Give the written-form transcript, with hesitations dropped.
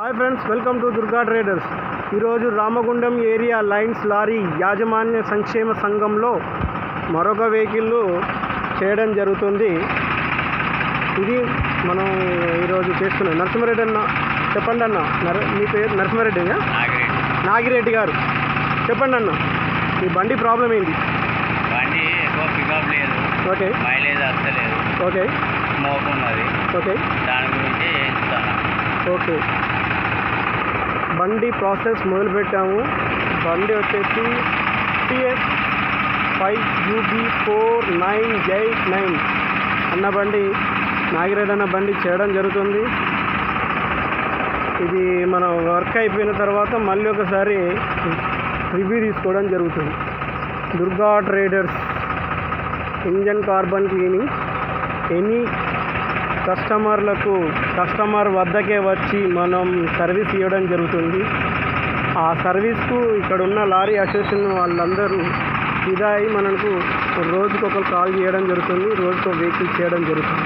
Hi friends, welcome to Durga traders. ఈరోజు Ramagundam area lines lorry యాజమాన్య సంక్షేమ సంఘంలో మరొక వెహికల్ చేయడం జరుగుతుంది. ఇది మనం ఈరోజు చేస్తున్నాం. నరసింహారెడ్డి అన్న, చెప్పండి అన్న. మీ పేరు నరసింహారెడ్డి? నాగిరెడ్డి గారు, చెప్పండి అన్న, ఈ బండి ప్రాబ్లం ఏంటి? బండి ఎక్కువ పికప్ లేదు, ఓకే, మైలేజ్ వస్తలేదు, ఓకే, స్మోక్ ఉన్నది, ఓకే, దాని గురించి చేయిస్తాను. ఓకే. బండి ప్రాసెస్ మొదలుపెట్టాము. బండి వచ్చేసి TS5UB4989 అన్న బండి, నాగిరెడ్డి అన్న బండి చేయడం జరుగుతుంది. ఇది మన వర్క్ అయిపోయిన తర్వాత మళ్ళీ ఒకసారి రివ్యూ తీసుకోవడం జరుగుతుంది. Durga traders engine carbon cleaning. Any customer వద్దకే వచ్చి మనం సర్వీస్ ఇవ్వడం జరుగుతుంది. ఆ సర్వీస్కు ఇక్కడ ఉన్న లారీ అసోసియేషన్ వాళ్ళందరూ ఫిదా అయి మనకు రోజుకొకరు కాల్ చేయడం జరుగుతుంది, రోజుకో వెహికల్ చేయడం జరుగుతుంది.